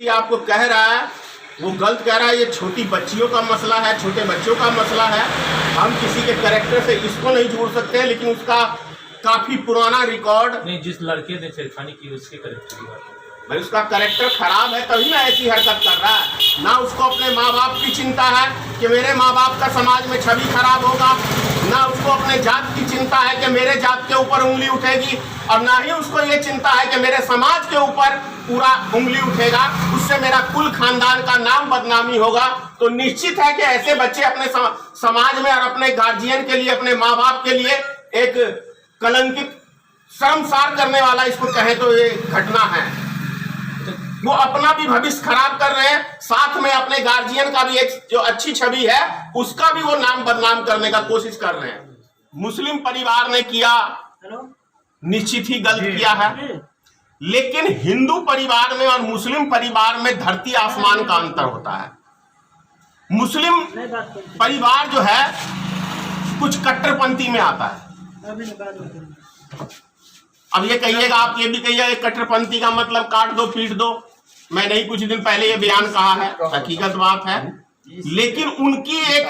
ये आपको कह रहा है वो गलत कह रहा है। ये छोटी बच्चियों का मसला है, छोटे बच्चों का मसला है। हम किसी के कैरेक्टर से इसको नहीं जोड़ सकते हैं, लेकिन उसका काफी पुराना रिकॉर्ड नहीं। जिस लड़के ने छेड़खानी की उसके कैरेक्टर की बात है भाई, उसका कैरेक्टर खराब है तभी ना ऐसी हरकत कर रहा है। ना उसको अपने माँ बाप की चिंता है कि मेरे माँ बाप का समाज में छवि खराब होगा, ना उसको अपने जात की चिंता है कि मेरे जात के ऊपर उंगली उठेगी, और ना ही उसको ये चिंता है कि मेरे समाज के ऊपर पूरा उंगली उठेगा, उससे मेरा कुल खानदान का नाम बदनामी होगा। तो निश्चित है कि ऐसे बच्चे अपने समाज में और अपने गार्जियन के लिए, अपने माँ बाप के लिए एक कलंकित, शर्मसार करने वाला इसको कहें तो ये घटना है। वो अपना भी भविष्य खराब कर रहे हैं, साथ में अपने गार्जियन का भी एक जो अच्छी छवि है उसका भी वो नाम बदनाम करने का कोशिश कर रहे हैं। मुस्लिम परिवार ने किया, निश्चित ही गलत किया है, लेकिन हिंदू परिवार में और मुस्लिम परिवार में धरती आसमान का अंतर होता है। मुस्लिम परिवार जो है कुछ कट्टरपंथी में आता है। अब ये कहिएगा, आप ये भी कहिएगा कट्टरपंथी का मतलब काट दो पीट दो। मैंने ही कुछ दिन पहले ये बयान कहा है, हकीकत बात है, लेकिन उनकी एक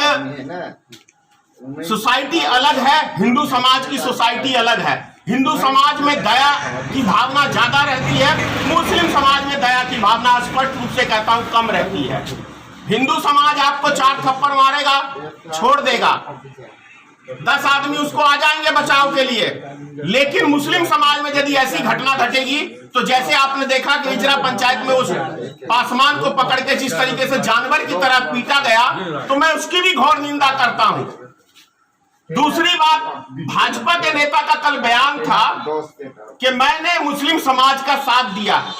सोसाइटी अलग है, हिंदू समाज की सोसाइटी अलग है। हिंदू समाज में दया की भावना ज्यादा रहती है, मुस्लिम समाज में दया की भावना स्पष्ट रूप से कहता हूं कम रहती है। हिंदू समाज आपको 4 थप्पड़ मारेगा, छोड़ देगा, 10 आदमी उसको आ जाएंगे बचाव के लिए, लेकिन मुस्लिम समाज में यदि ऐसी घटना घटेगी तो जैसे आपने देखा कि हिजरा पंचायत में उस पासवान को पकड़ के जिस तरीके से जानवर की तरह पीटा गया, तो मैं उसकी भी घोर निंदा करता हूं। दूसरी बात, भाजपा के नेता का कल बयान था कि मैंने मुस्लिम समाज का साथ दिया है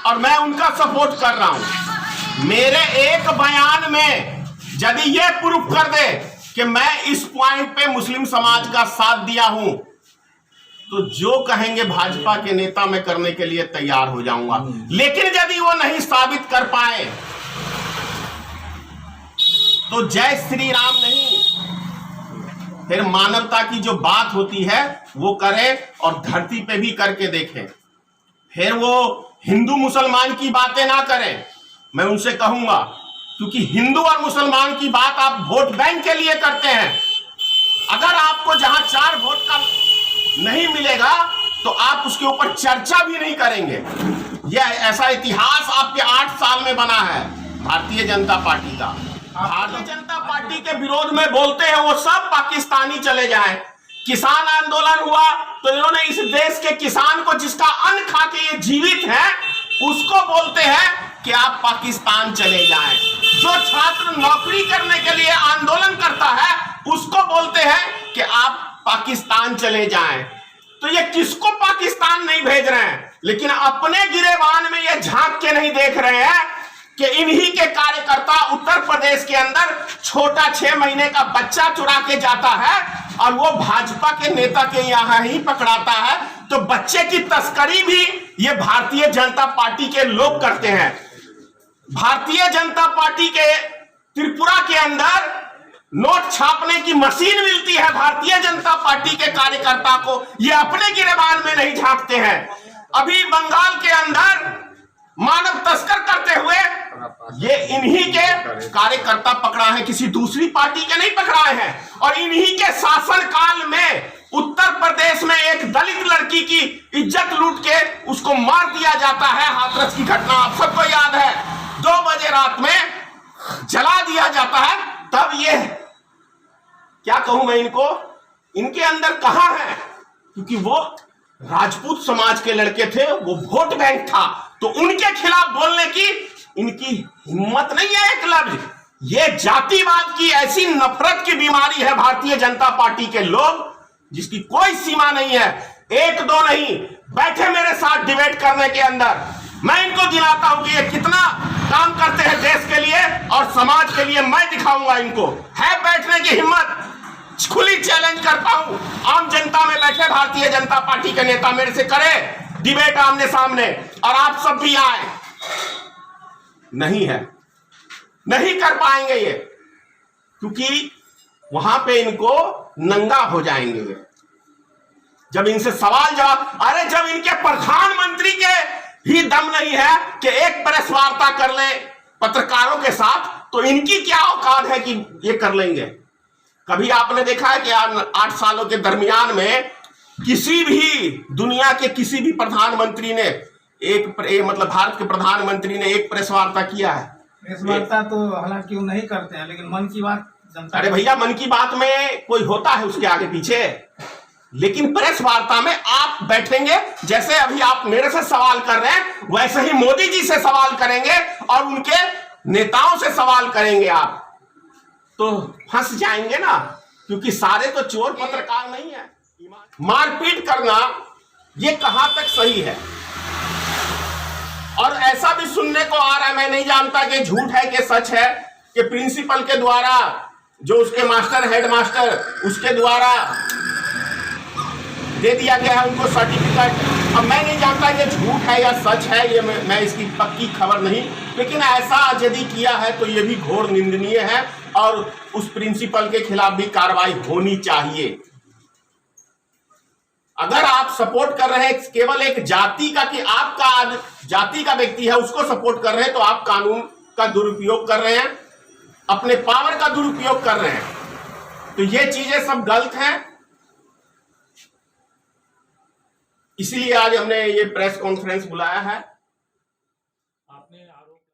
और मैं उनका सपोर्ट कर रहा हूं। मेरे एक बयान में यदि ये प्रूफ कर दे कि मैं इस पॉइंट पे मुस्लिम समाज का साथ दिया हूं, तो जो कहेंगे भाजपा के नेता मैं करने के लिए तैयार हो जाऊंगा। लेकिन यदि वो नहीं साबित कर पाए तो जय श्री राम नहीं, फिर मानवता की जो बात होती है वो करें और धरती पे भी करके देखें। फिर वो हिंदू मुसलमान की बातें ना करें, मैं उनसे कहूंगा, क्योंकि हिंदू और मुसलमान की बात आप वोट बैंक के लिए करते हैं। अगर आपको जहां 4 वोट का नहीं मिलेगा तो आप उसके ऊपर चर्चा भी नहीं करेंगे। यह ऐसा इतिहास आपके 8 साल में बना है भारतीय जनता पार्टी का। भारतीय जनता पार्टी के विरोध में बोलते हैं वो सब पाकिस्तानी चले जाएं। किसान आंदोलन हुआ तो इन्होंने इस देश के किसान को, जिसका अन्न खा के ये जीवित है, उसको बोलते हैं कि आप पाकिस्तान चले जाएं। जो छात्र नौकरी करने के लिए आंदोलन करता है उसको बोलते हैं कि आप पाकिस्तान चले जाएं। तो ये किसको पाकिस्तान नहीं भेज रहे हैं, लेकिन अपने गिरेबान में ये झांक के नहीं देख रहे हैं कि इन्हीं के कार्यकर्ता उत्तर प्रदेश के अंदर छोटा 6 महीने का बच्चा चुरा के जाता है और वो भाजपा के नेता के यहां ही पकड़ाता है। तो बच्चे की तस्करी भी ये भारतीय जनता पार्टी के लोग करते हैं। भारतीय जनता पार्टी के त्रिपुरा के अंदर नोट छापने की मशीन मिलती है भारतीय जनता पार्टी के कार्यकर्ता को, ये अपने गिरेबान में नहीं झांकते हैं। अभी बंगाल के अंदर मानव तस्कर करते हुए ये इन्हीं के कार्यकर्ता पकड़ा है, किसी दूसरी पार्टी के नहीं पकड़ाए हैं। और इन्हीं के शासन काल में उत्तर प्रदेश में एक दलित लड़की की इज्जत लूट के उसको मार दिया जाता है। हाथरस की घटना आप सबको याद है, 2 बजे रात में जला दिया जाता है। तब ये क्या कहूं मैं इनको, इनके अंदर कहां है, क्योंकि वो राजपूत समाज के लड़के थे, वो वोट बैंक था, तो उनके खिलाफ बोलने की इनकी हिम्मत नहीं है एक लफ्ज। ये जातिवाद की ऐसी नफरत की बीमारी है भारतीय जनता पार्टी के लोग, जिसकी कोई सीमा नहीं है। 1-2 नहीं, बैठे मेरे साथ डिबेट करने के अंदर, मैं इनको दिलाता हूं कि ये कितना काम करते हैं देश के लिए और समाज के लिए। मैं दिखाऊंगा इनको है बैठने की हिम्मत। खुली चैलेंज करता हूं, आम जनता में बैठे भारतीय जनता पार्टी के नेता मेरे से करे डिबेट आमने सामने, और आप सब भी आए। नहीं है, नहीं कर पाएंगे ये, क्योंकि वहां पे इनको नंगा हो जाएंगे जब इनसे सवाल जवाब। अरे जब इनके प्रधानमंत्री के ही दम नहीं है कि एक प्रेस वार्ता कर ले पत्रकारों के साथ, तो इनकी क्या औकात है कि ये कर लेंगे। कभी आपने देखा है कि 8 सालों के दरमियान में किसी भी दुनिया के किसी भी प्रधानमंत्री ने मतलब भारत के प्रधानमंत्री ने एक प्रेस वार्ता किया है? प्रेस वार्ता तो हालांकि वो नहीं करते हैं, लेकिन मन की बात जनता। अरे भैया, मन की बात में कोई होता है उसके आगे पीछे, लेकिन प्रेस वार्ता में आप बैठेंगे, जैसे अभी आप मेरे से सवाल कर रहे हैं वैसे ही मोदी जी से सवाल करेंगे और उनके नेताओं से सवाल करेंगे आप, तो फंस जाएंगे ना, क्योंकि सारे तो चोर पत्रकार नहीं है। मारपीट करना ये कहां तक सही है? और ऐसा भी सुनने को आ रहा है, मैं नहीं जानता कि झूठ है कि सच है, कि प्रिंसिपल के द्वारा जो उसके मास्टर हेडमास्टर उसके द्वारा दे दिया गया है उनको सर्टिफिकेट। अब मैं नहीं जानता कि झूठ है या सच है, ये मैं इसकी पक्की खबर नहीं, लेकिन ऐसा यदि किया है तो ये भी घोर निंदनीय है और उस प्रिंसिपल के खिलाफ भी कार्रवाई होनी चाहिए। अगर आप सपोर्ट कर रहे हैं केवल एक जाति का, कि आपका जाति का व्यक्ति है उसको सपोर्ट कर रहे हैं, तो आप कानून का दुरुपयोग कर रहे हैं, अपने पावर का दुरुपयोग कर रहे हैं। तो ये चीजें सब गलत हैं। इसलिए आज हमने ये प्रेस कॉन्फ्रेंस बुलाया है।